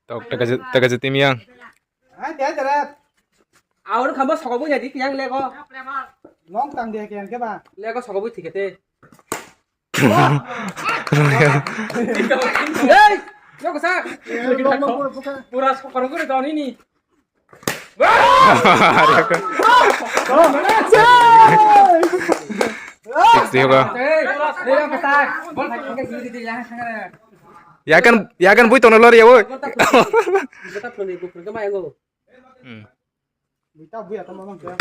Tok taga tim yang. Áo nó không có sọc bút nhà tí kìa lẹ co. Ngón tăng đi kìa cái bà. Lẹ có sọc bút thì cái tê. Ê, nó có sao? Pura sọc còn có được đó nè. Sih kok. Dia apa tak? Bol pakai gini dia yang sana. Ya kan bui tono lor ya boy. Kita perlu ikut ke mana go? Kita buat apa mang kìa.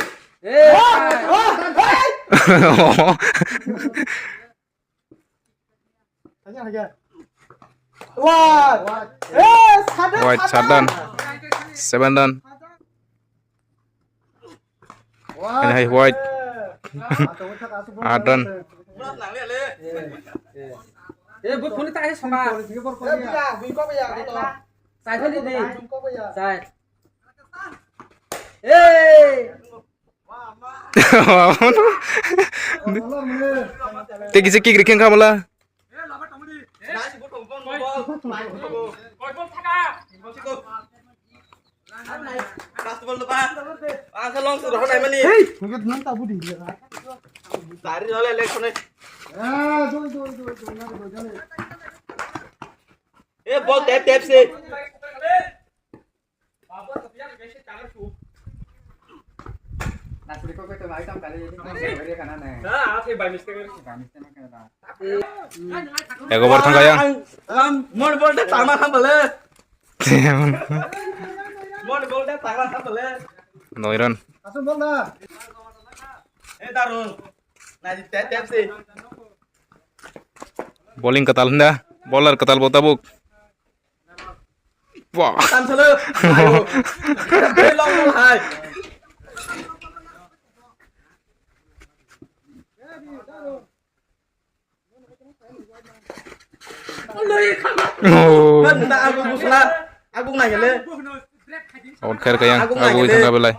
Tanya aja. Wah. White Sardan. 7 dan. Ini hai white. Adan. Bút phun tay xong mà. Sai thôi đi. Sai. Tegi se kik rikheng khamala. Festival tu pak, asal long sudah hari mana ni? Mungkin nanti abu di. Dari oleh election ni. Bol tap se. Ego bertang kaya. Mon bol dah tamat ham boleh. Mon bol dah tamat ham boleh. Noiran. Asal bol dah. Darun. Nanti tap se. Bowling ketal hendak. Bowler ketal botabuk. Wah. Tam selu. Long hai. Oh. Bentar aku buslah. Aku nanya le. Out khair kayang. Aku itu nggak boleh.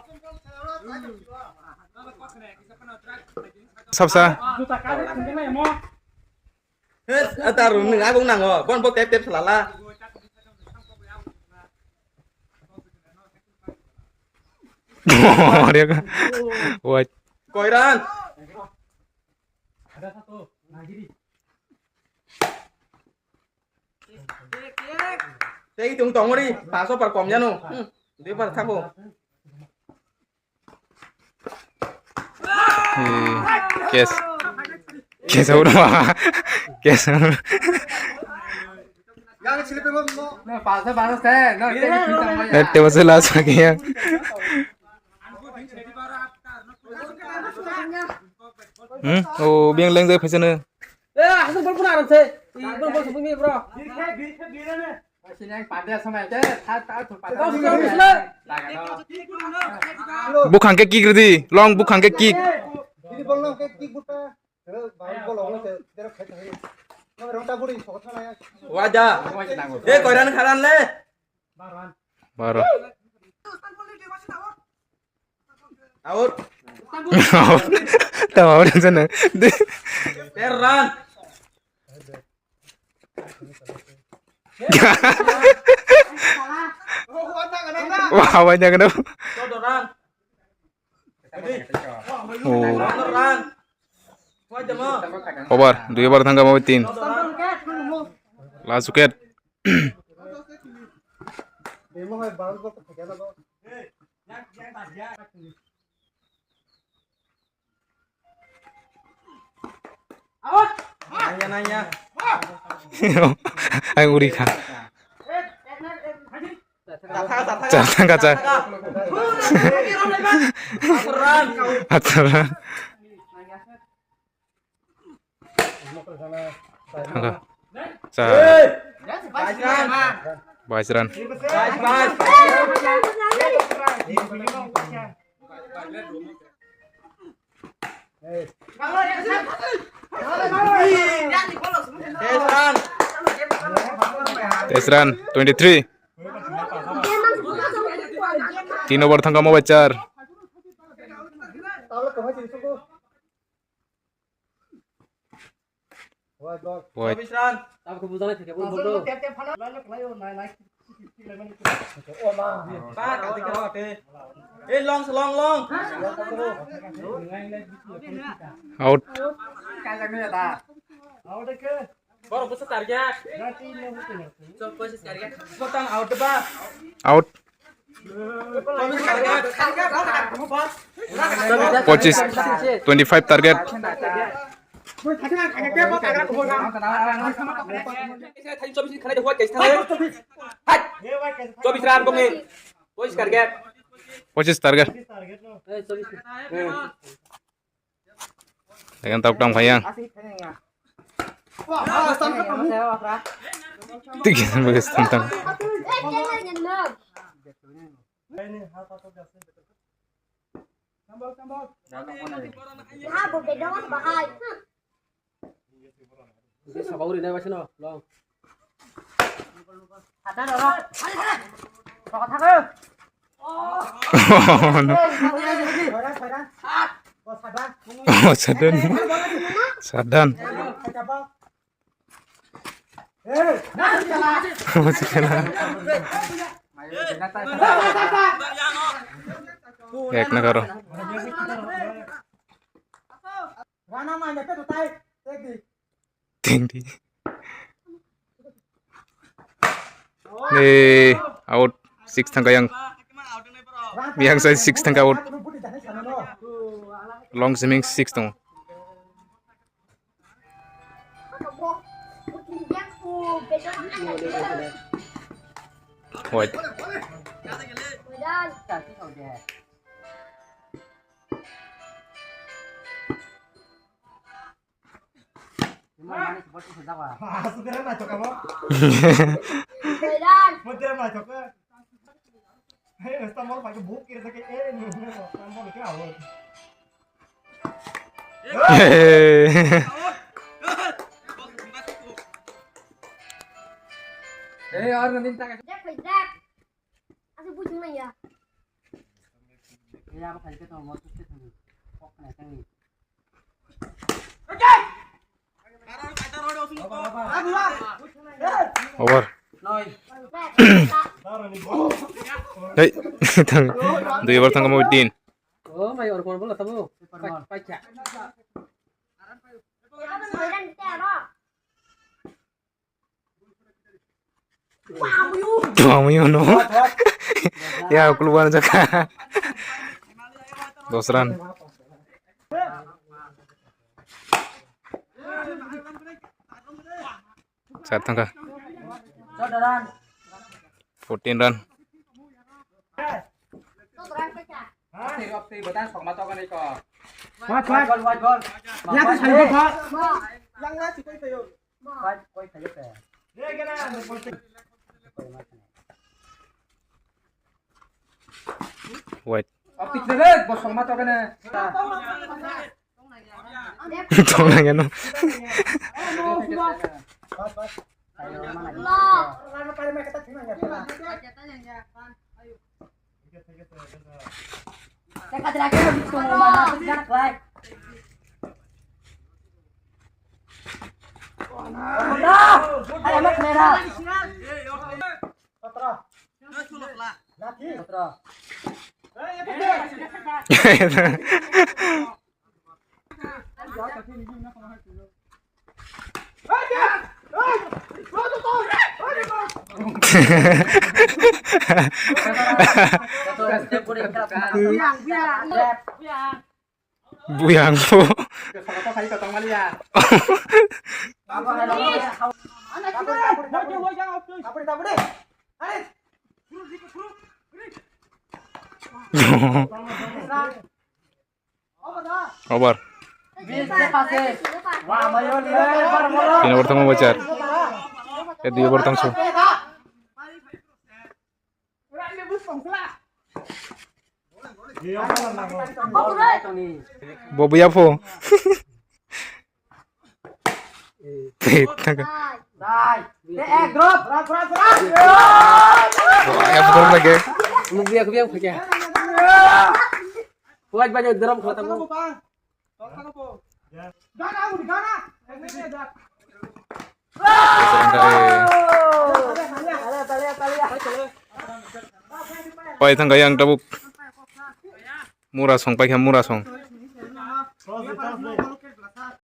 Sab sa. Darun ni aku nang oh. Bon bol tap selala. Oh dia kan. White. Koiran. Ada satu. Nah gini. Thế chúng tống đi, phá số phạt còm nha nụ. Đi vào thang hồ. Kes. Kes udah. Kes. Yang silip mo. Nó pass thế, nó cái gì Nette masalah sebagai Oh, biang leng deh fashion. Hasan bol pun ada sih. Bol bol sebelum ini bro. Sini yang pada sama aja. Buk hangke kick redi, long buk hangke kick. Ini bol long kayak kick buta. Bol long terus kayak tadi. Nggak rota buri, sokot mana ya? Wajah. Koiran karan le. Baru. Out. Tahu orang sana. Teran. Wah, banyak kenapa? Sodoran. Oh, Sodoran. Wajah mo. Obar, 2 bar tangga mau 3. Last wicket. Demo hai bounce ball to kaya na ba? Nanya. Ang uri ka. Tata. Jangan kaca. Aturan. Aturan. Angka. Bajran. Tesran 23. 3 over thangka mau bacar. White. 24 run. Tao không buông thì buông buông. Ba cả cái đó kì. Ê long long. Out. Baru pusat target. So first target. Potong out ba. Out. First target. Coach is 25 target. Thành cho mình khai được quay cái thằng. Hắt. Cho mình làm công nghệ. Pusat target. Coach is target. Dengan tau dong bayang. Tiga bagus tentang. Sabaw rin na ba siya no? Long. Oh no. Oh sadan. Sadan. Oh sekala. Kayak na karo. Tinggi. Out 6 thang yang. Yang saya 6 thang out. Long swimming 6 thang. White. और नंदिन तक Aku punya mana ya? या खाली के तो मत उसके थंगी पक नहीं थंगी Over. नॉय Hey, thang. 2 over thang mau 3. Oh my और कौन बोला तब पाचा Sebenarnya kita ada. Kamu yo no. Ya keluar jaga. 2 run. Sat thang ka. 14 run. Tuh terang pecah. thì gặp thì bữa ta phỏng mà to cái này có Quay. gol Ya tu saya buka. Mau. quay phải giúp White. optik deh bos phỏng mà to cái này ta Tong lang yan no. Lo. Teka terakhir gusto mo mana tidak like. Alamat merah. Putra. Buyang po. Over. Sino bertemu bacar? Dia bertemu su. Bobo ya po. Drop. Ya betul lagi. Aku biang pakai. Buat banyak drop kalau tamu. Pai thang gaya ang tabuk. Murah song pai ham murah song.